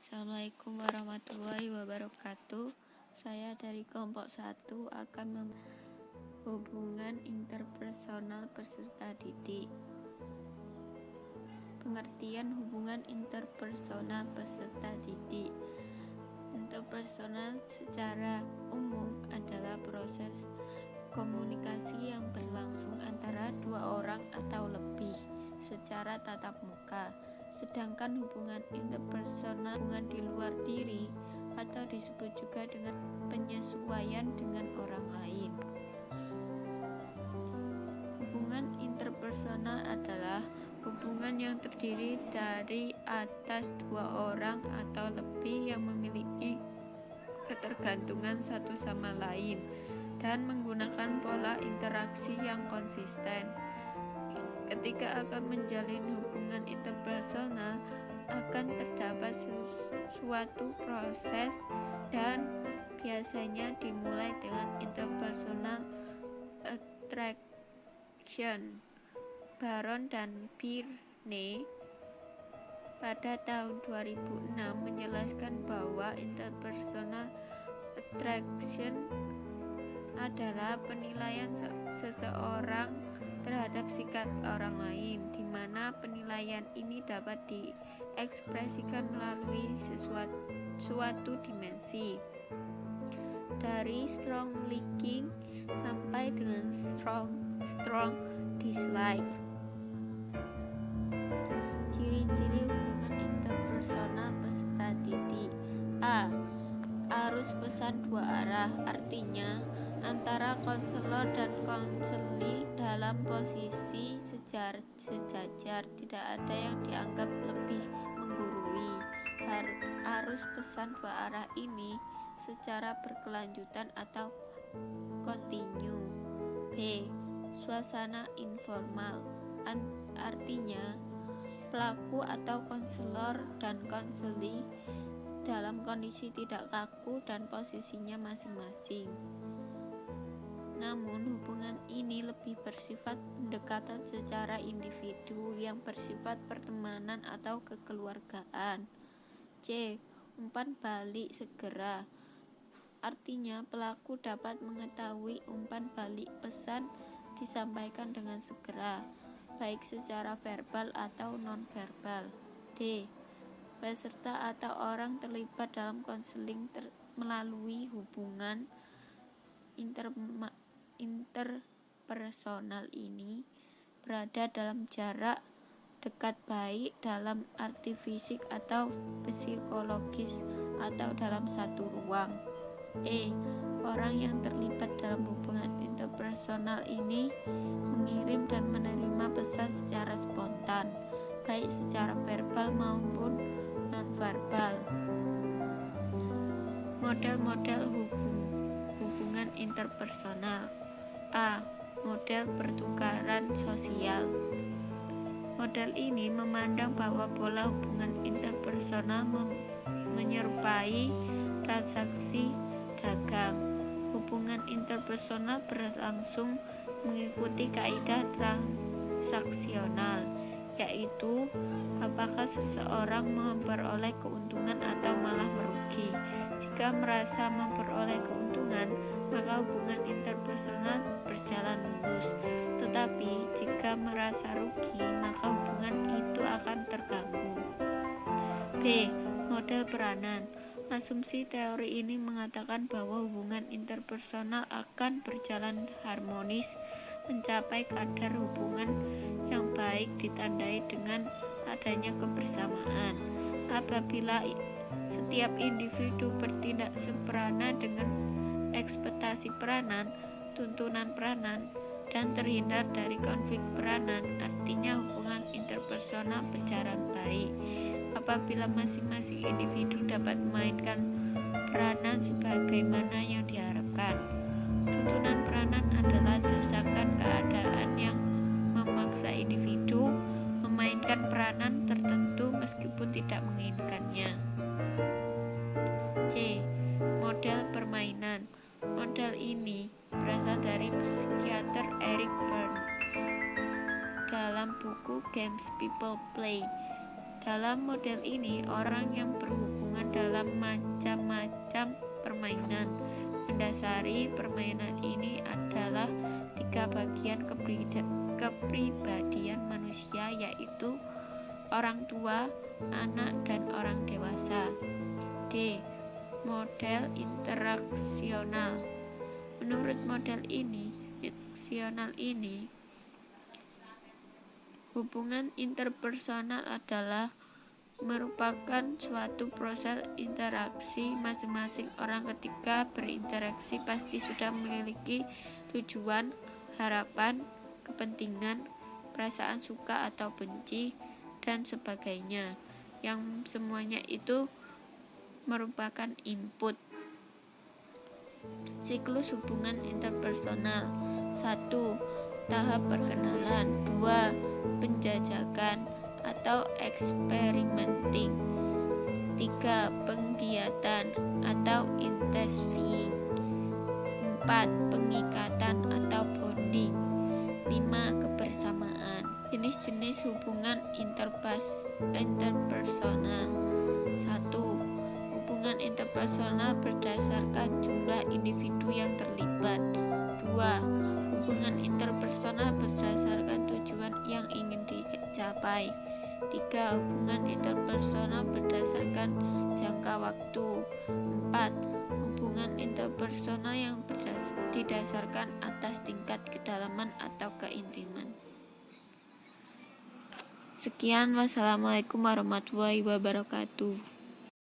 Assalamualaikum warahmatullahi wabarakatuh. Saya dari kelompok 1 akan hubungan interpersonal peserta didik. Pengertian hubungan interpersonal peserta didik. Interpersonal secara umum adalah proses komunikasi yang berlangsung antara dua orang atau lebih secara tatap muka. Sedangkan hubungan interpersonal hubungan di luar diri atau disebut juga dengan penyesuaian dengan orang lain. Hubungan interpersonal adalah hubungan yang terdiri dari atas dua orang atau lebih yang memiliki ketergantungan satu sama lain dan menggunakan pola interaksi yang konsisten. Ketika akan menjalin hubungan interpersonal, akan terdapat suatu proses dan biasanya dimulai dengan interpersonal attraction. Baron dan Birne pada tahun 2006 menjelaskan bahwa interpersonal attraction adalah penilaian seseorang terhadap sikap orang lain, di mana penilaian ini dapat diekspresikan melalui suatu dimensi, dari strong liking sampai dengan strong dislike. Ciri-ciri hubungan interpersonal peserta didik. A. Arus pesan dua arah, artinya antara konselor dan konseli dalam posisi sejajar, tidak ada yang dianggap lebih menggurui. Arus pesan dua arah ini secara berkelanjutan atau kontinu. B. Suasana informal, artinya pelaku atau konselor dan konseli dalam kondisi tidak kaku dan posisinya masing-masing. Namun hubungan ini lebih bersifat pendekatan secara individu yang bersifat pertemanan atau kekeluargaan. C. Umpan balik segera, artinya pelaku dapat mengetahui umpan balik pesan disampaikan dengan segera, baik secara verbal atau non-verbal. D. Peserta atau orang terlibat dalam konseling melalui hubungan interpersonal ini berada dalam jarak dekat, baik dalam arti fisik atau psikologis atau dalam satu ruang. E. Orang yang terlibat dalam hubungan interpersonal ini mengirim dan menerima pesan secara spontan, baik secara verbal maupun non-verbal. Model-model hubungan interpersonal. A. Model pertukaran sosial. Model ini memandang bahwa pola hubungan interpersonal menyerupai transaksi dagang. Hubungan interpersonal berlangsung mengikuti kaidah transaksional, yaitu apakah seseorang memperoleh keuntungan atau malah merugi. Jika merasa memperoleh keuntungan, maka hubungan interpersonal berjalan mulus. Tetapi jika merasa rugi, maka hubungan itu akan terganggu. B. Model peranan. Asumsi teori ini mengatakan bahwa hubungan interpersonal akan berjalan harmonis, mencapai kadar hubungan yang baik ditandai dengan adanya kebersamaan. Apabila setiap individu bertindak seperana dengan ekspektasi peranan, tuntunan peranan, dan terhindar dari konflik peranan, artinya hubungan interpersonal berjalan baik. Apabila masing-masing individu dapat memainkan peranan sebagaimana yang diharapkan. Tuntunan peranan adalah desakan keadaan yang memaksa individu memainkan peranan tertentu meskipun tidak menginginkannya. C. Model permainan. Model ini berasal dari psikiater Eric Berne dalam buku Games People Play. Dalam model ini, orang yang berhubungan hubungan dalam macam-macam permainan. Mendasari permainan ini adalah 3 bagian kepribadian manusia, yaitu orang tua, anak, dan orang dewasa. D. Model interaksional. Menurut model interaksional ini, hubungan interpersonal adalah merupakan suatu proses interaksi. Masing-masing orang ketika berinteraksi pasti sudah memiliki tujuan, harapan, kepentingan, perasaan suka atau benci, dan sebagainya, yang semuanya itu merupakan input. Siklus hubungan interpersonal. 1. Tahap perkenalan. 2. Penjajakan atau experimenting. 3. Penggiatan atau intensifying. 4. Pengikatan atau bonding. 5. Kebersamaan. Jenis-jenis hubungan interpersonal. 1. Hubungan interpersonal berdasarkan jumlah individu yang terlibat. 2. Hubungan interpersonal berdasarkan tujuan yang ingin dicapai. 3. Hubungan interpersonal berdasarkan jangka waktu. 4. Hubungan interpersonal yang didasarkan atas tingkat kedalaman atau keintiman. Sekian, wassalamualaikum warahmatullahi wabarakatuh.